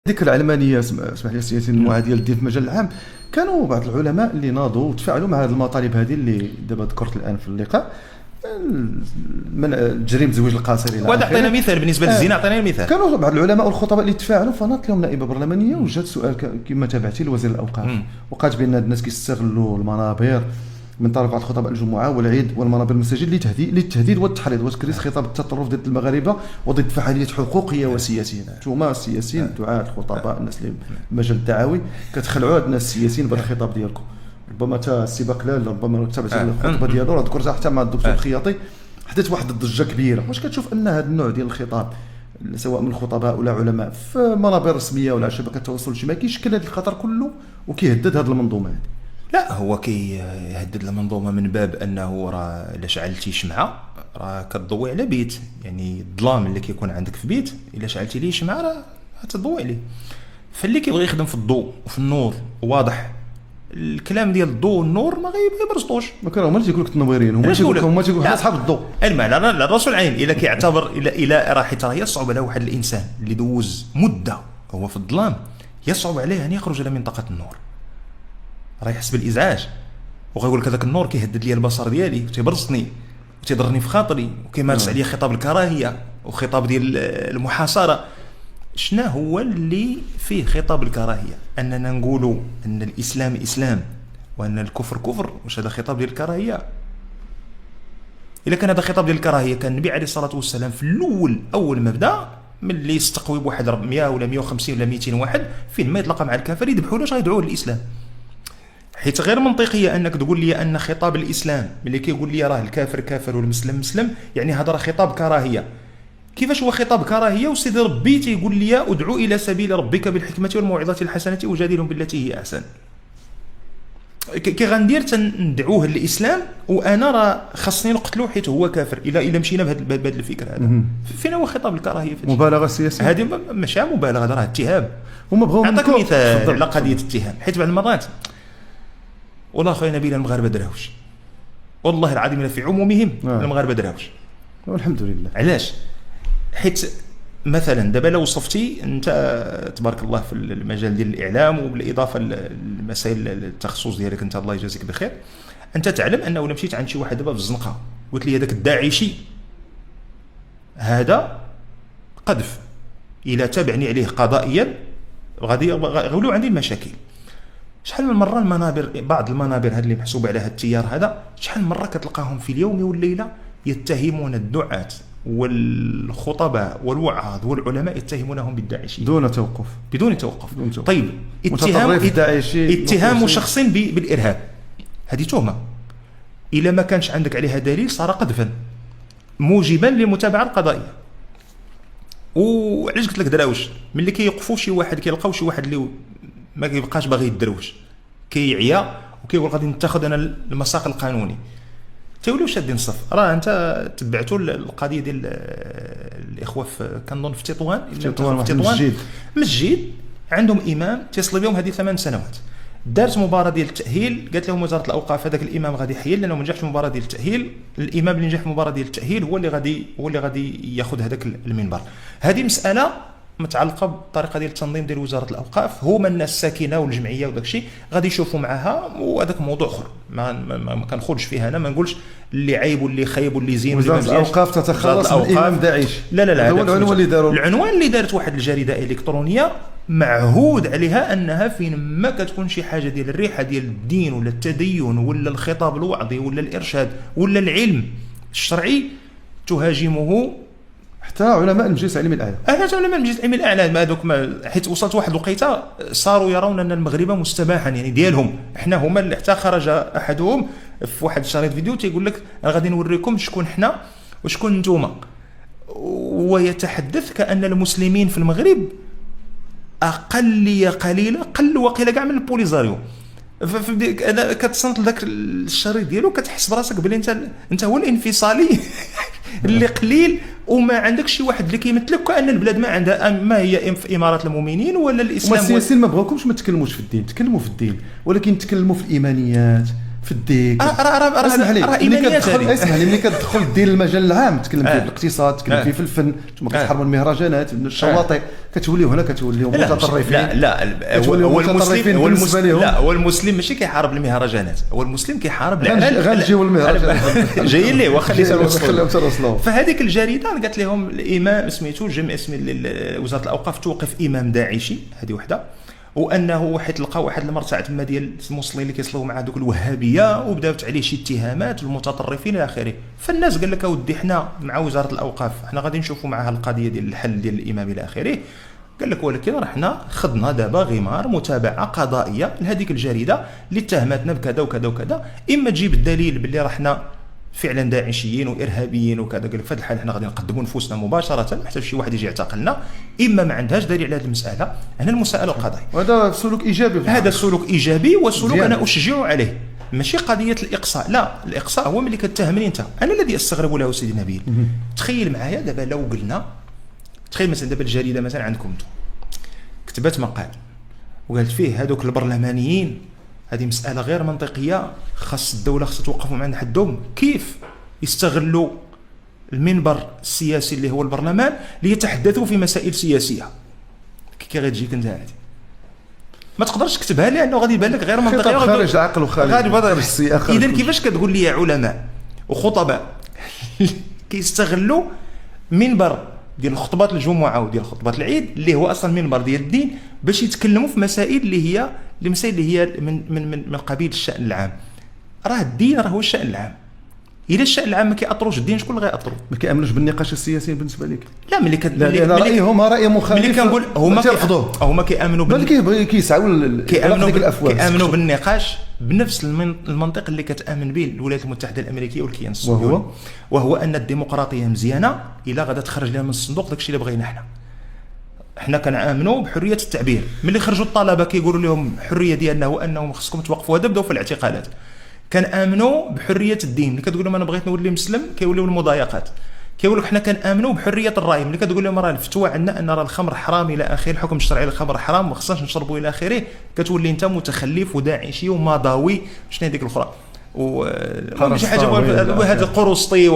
ديك العلمانيه اسمح لي السياسيين المعاديه للدين في المجال العام، كانوا بعض العلماء اللي ناضوا وتفاعلوا مع هذه المطالب هذه اللي دابا ذكرت الان في اللقاء، من جريمه زواج القاصرين. وهذا عطينا مثال بالنسبه للزنا، عطينا مثال. كانوا بعض العلماء والخطباء اللي تفاعلوا، فناضت لهم نائبه برلمانيه وجات سؤال كما تابعتي لوزير الاوقاف، وقالت بان الناس كيستغلوا المنابر من طرف بعض خطباء الجمعه والعيد والمنابر المساجد للتهديد والتحريض وتكريس خطاب التطرف ضد المغاربه وضد فعاليات حقوقيه وسياسيه. انتوما السياسيين الدعاة الخطباء الناس اللي المجال الدعوي كتخلعوا هاد الناس السياسيين بهذا الخطاب ديالكم. ربما تا السباق لا ربما تابعتي الخطبه ديالو، راه ذكرتها حتى مع الدكتور الخياطي، حدث واحد الضجه كبيره. واش كتشوف ان هذا النوع ديال الخطاب سواء من الخطباء ولا علماء في منابر رسميه ولا شبكات التواصل الاجتماعي كيشكل هذا الخطر كله وكيهدد هذه المنظومه هذه؟ لا، هو كيهدد المنظومه من باب انه راه الا شعلتي شمعه راه كتضوي على بيت، يعني الظلام اللي كيكون عندك في بيت الا شعلتي ليه شمعه راه غتضوي عليه. فاللي كيبغي يخدم في الضوء وفي النور واضح الكلام ديال الضوء والنور ما غيبرزطوش. ما كانوا هما اللي تيقول لك التنويرين، هما تيقولوا حنا اصحاب الضوء. المعنى لا الرسول عين الا كيعتبر الى راه حيت راه يصعب على واحد الانسان اللي دوز مده هو في الظلام، يصعب عليه ان يخرج الى منطقه النور، راه يحس بالازعاج وغيقول لك هذاك النور كيهدد لي البصر ديالي وتيبرزطني وتيضرني في خاطري وكيمارس عليا خطاب الكراهيه وخطاب ديال المحاصره. شنو هو اللي فيه خطاب الكراهيه؟ اننا نقولوا ان الاسلام اسلام وان الكفر كفر. واش هذا خطاب ديال الكراهيه؟ الا كان هذا خطاب ديال الكراهيه كان النبي عليه الصلاه والسلام في الاول اول ما بدا ملي يستقوي بواحد 100 ولا 150 ولا 200 واحد فين ما يتلاقى مع الكافر يذبحوا له يدعوه للاسلام. حيت غير منطقيه انك تقول لي ان خطاب الاسلام ملي كيقول لي راه الكافر كافر والمسلم مسلم، يعني هذا راه خطاب كراهيه. كيفاش هو خطاب كراهيه وسيدي ربي تيقول لي ادعو الى سبيل ربك بالحكمه والموعظه الحسنه وجادلهم بالتي هي احسن؟ كي غندير تندعوه للاسلام وانا راه خاصني نقتلو حيت هو كافر الا مشينا بهذا الفكر هذا. فين هو خطاب الكراهيه؟ مبالغه سياسيه هذه ماشي مبالغه، راه اتهام. هما بغاو نعطيك مثال على قضيه الاتهام. حيت بعض المرات والله خويا نبيل المغاربه دراوش، والله العظيم الا في عمومهم المغاربه دراوش والحمد لله. علاش؟ حيت مثلا دابا لو وصفتي انت تبارك الله في المجال ديال الاعلام وبالاضافه للمسائل التخصص ديالك انت الله يجازيك بخير، انت تعلم انه لو مشيت عند شي واحد دابا في الزنقه قلت لي هذاك الداعشي هذا قذف الى تابعني عليه قضائيا غادي يغولوا عندي المشاكل. شحال من مره المنابر بعض المنابر هذه اللي محسوبه على هذا التيار هذا شحال من مره كتلقاهم في اليوم والليله يتهمون الدعاة والخطباء والوعاظ والعلماء يتهمونهم بالداعشية بدون توقف. طيب اتهام شخص بالإرهاب هذه تهمة، إلا ما كانش عندك عليها دليل صار قذفا موجبا للمتابعة القضائية. وعلاش قلت لك دراوش؟ ملي كيوقفوا شي واحد كيلقاو شي واحد اللي ما كيبقاش باغي يدروش كيعيا وكيقول غادي نتاخذ انا المساق القانوني، تيوليو شادين الصف. راه انت تبعتوا القضيه ديال الاخوه في كنظن في تطوان مسجد عندهم امام تيصلي بهم هذه 8 سنوات، دارت مباراه ديال التاهيل، قالت لهم وزاره الاوقاف هذاك الامام غادي يحيل لانه ما نجحش في مباراه ديال التاهيل، الامام اللي نجح في مباراه ديال التاهيل هو اللي غادي ياخذ هذاك المنبر. هذه مساله متعلقه بالطريقه ديال التنظيم ديال وزاره الاوقاف، هما الناس الساكنه والجمعيه وداك الشيء غادي يشوفوا معها، وهذاك موضوع اخر ما كنخرجش فيها انا، ما نقولش اللي عيب واللي خايب واللي زين. وزاره الاوقاف تتخلص من الامام داعش. لا هو العنوان اللي داروا، العنوان اللي دارت واحد الجريده الكترونيه معهود عليها انها فين ما كتكون شي حاجه ديال الريحه ديال الدين ولا التدين ولا الخطاب الوعظي ولا الارشاد ولا العلم الشرعي تهاجمه. حتى علماء المجلس العلمي الاعلى علماء المجلس العلمي الاعلى ما هذوك حيت وصلت واحد الوقيته صاروا يرون ان المغرب مستباحا يعني ديالهم، احنا هما اللي حتى خرج احدهم في واحد الشريط فيديو تيقول لك غادي نوريكم شكون حنا وشكون نتوما، ويتحدث كأن المسلمين في المغرب اقليه قليله قل وقيله كاع من البوليزاريو. انا كتصنت لذاك الشريط ديالو كتحس براسك بلي انت هو الانفصالي اللي قليل وما عندك شي واحد اللي كيمثلك، كأن البلاد ما عندها ما هي في امارات المؤمنين ولا الاسلام. السياسيين ما بغاوكمش ما تكلموش في الدين، تكلموا في الدين ولكن تكلموا في الايمانيات في الدين. اسمح لي اسمح لي، ملي كتدخل الدين المجال العام تكلم فيه في الاقتصاد، تكلم فيه في الفن، ثم كتحاربوا المهرجانات الشواطئ، كتوليو هنا كتوليو متطرفين. لا هو المسلم ماشي كيحارب المهرجانات، هو المسلم كيحارب غنجيو المهرجانات جايين ليه واخا خليهم ترسلوا. فهذيك الجريده قالت لهم الامام سميتو اسم وزاره الاوقاف توقف امام داعشي، هذه وحده، وانه حيت لقاو واحد المرتع تما ديال المسلمين اللي كيصلوا مع دوك الوهابيه وبداوت عليه شي اتهامات المتطرفين الى اخره. فالناس قال لك اودي حنا مع وزاره الاوقاف حنا غادي نشوفوا معها القضيه ديال الحل ديال الامام الى اخره. قال لك ولكن راه حنا خدنا دابا غمار متابعه قضائيه لهذيك الجريده اللي اتهمتنا بكذا وكذا وكذا، اما تجيب الدليل باللي راه حنا فعلا داعشيين وارهابيين وكذا، قال لك في هذا الحال حنا غادي نقدموا نفوسنا مباشره حتى شي واحد يجي يعتقلنا، اما ما عندهاش دليل على هذه المساله. هنا المساله القضائيه، وهذا سلوك ايجابي، هذا سلوك ايجابي وسلوك انا اشجع عليه، ماشي قضيه الاقصاء. لا، الاقصاء هو ملي كتهمني انت. انا الذي استغرب له سيدي نبيل، تخيل معايا دابا لو قلنا، تخيل مثلا دابا الجريده مثلا عندكم انتم كتبت مقال وقالت فيه هذوك البرلمانيين هذه مسألة غير منطقية، خاص الدولة خاص توقفهم عند حدهم، كيف يستغلوا المنبر السياسي اللي هو البرلمان ليتحدثوا في مسائل سياسية. كي غتجيك انت هذه ما تقدرش تكتبها لانه غادي يبان لك غير منطقي، خارج العقل وخارج السياق. اذا كيفاش كتقول لي يا علماء وخطباء كيستغلوا منبر ديال الخطبات الجمعه وديال خطبات العيد اللي هو اصلا منبر ديال الدين باش يتكلموا في مسائل اللي هي من قبيل الشأن العام؟ راه الدين راه هو الشأن العام. اذا الشأن العام ما كيأطروش الدين، شكون اللي غيأطرو؟ ما كيامنوش بالنقاش السياسي بالنسبه لك؟ لا، ملي رايهم راي مخالف، ملي كنقول هما كيامنوا بل كيسعوا كيامنوا بالنقاش بنفس المنطق اللي كتامن به الولايات المتحده الامريكيه والكيان الصهيوني، وهو ان الديمقراطيه مزيانه الا غادا تخرج لنا من الصندوق داكشي اللي بغينا حنا كنامنوا بحريه التعبير. ملي خرجوا الطلبه كيقولوا لهم الحريه ديالنا هو انهم خصكم توقفوا هذا، بداو في الاعتقالات. كنامنوا بحريه الدين، ملي كتقول لهم انا بغيت نولي مسلم كيوليو المضايقات. كيقول لك حنا كنامنوا بحريه الراي، ملي كتقول لهم راه الفتوى عندنا ان راه الخمر حرام الى اخره، الحكم الشرعي للخمر حرام ما خصناش نشربوا الى اخره، كتولي انت متخلف وداعشي ومضاوي. شنو هذيك الاخرى وشي حاجه، وهذا القرسطي